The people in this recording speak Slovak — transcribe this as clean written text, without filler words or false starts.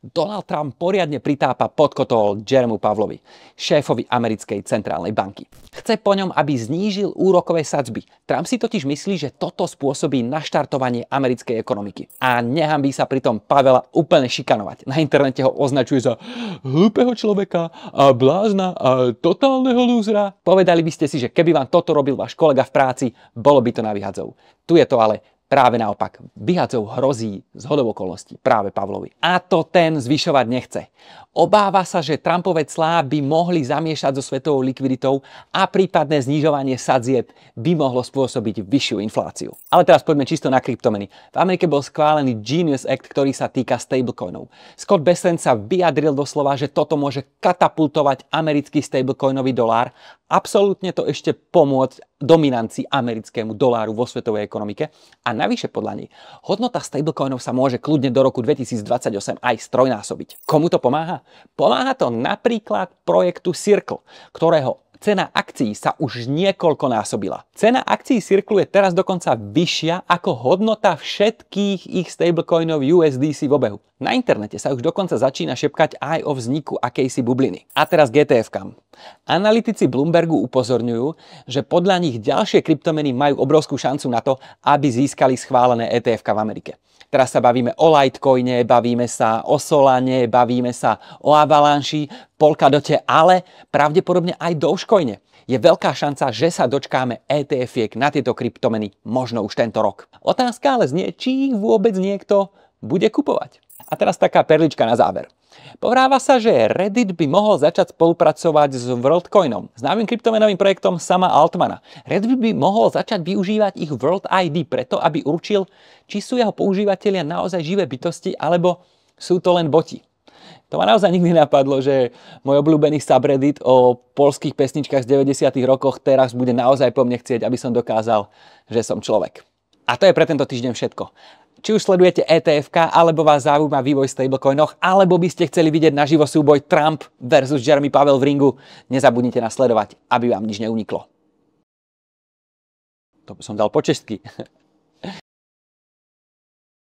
Donald Trump poriadne pritápa pod kotol Jeremu Powellovi, šéfovi americkej centrálnej banky. Chce po ňom, aby znížil úrokové sadzby. Trump si totiž myslí, že toto spôsobí naštartovanie americkej ekonomiky. A nehanbí sa pritom Powella úplne šikanovať. Na internete ho označuje za hlúpeho človeka a blázna a totálneho lúzra. Povedali by ste si, že keby vám toto robil váš kolega v práci, bolo by to na vyhadzov. Tu je to ale práve naopak. Vyhadzov hrozí zhodou okolností práve Powellovi. A to ten zvyšovať nechce. Obáva sa, že Trumpové clá by mohli zamiešať so svetovou likviditou a prípadné znižovanie sadzieb by mohlo spôsobiť vyššiu infláciu. Ale teraz poďme čisto na kryptomeny. V Amerike bol schválený Genius Act, ktorý sa týka stablecoinov. Scott Bessent sa vyjadril doslova, že toto môže katapultovať americký stablecoinový dolár. Absolútne to ešte pomôcť dominancii americkému doláru vo svetovej ekonomike. A navyše podľa nej, hodnota stablecoinov sa môže kľudne do roku 2028 aj strojnásobiť. Komu to pomáha? Pomáha to napríklad projektu Circle, ktorého cena akcií sa už niekoľkonásobila. Cena akcií Circle je teraz dokonca vyššia ako hodnota všetkých ich stablecoinov USDC v obehu. Na internete sa už dokonca začína šepkať aj o vzniku akejsi bubliny. A teraz GTF-kam. Analytici Bloombergu upozorňujú, že podľa nich ďalšie kryptomeny majú obrovskú šancu na to, aby získali schválené ETF-ka v Amerike. Teraz sa bavíme o Litecoine, bavíme sa o Solane, bavíme sa o Avalanche, Polkadote, ale pravdepodobne aj Dogecoine. Je veľká šanca, že sa dočkáme ETF-iek na tieto kryptomeny možno už tento rok. Otázka ale znie, či ich vôbec niekto bude kupovať. A teraz taká perlička na záver. Povráva sa, že Reddit by mohol začať spolupracovať s WorldCoinom, známym kryptomenovým projektom Sama Altmana. Reddit by mohol začať využívať ich World ID preto, aby určil, či sú jeho používatelia naozaj živé bytosti, alebo sú to len boti. To ma naozaj nikdy napadlo, že môj obľúbený subreddit o poľských pesničkách z 90. rokoch teraz bude naozaj po mne chcieť, aby som dokázal, že som človek. A to je pre tento týždeň všetko. Či už sledujete ETF-ka, alebo vás zaujíma vývoj v stablecoinoch, alebo by ste chceli vidieť naživo súboj Trump versus Jeremy Powell v ringu, nezabudnite nás sledovať, aby vám nič neuniklo. To by som dal po česky.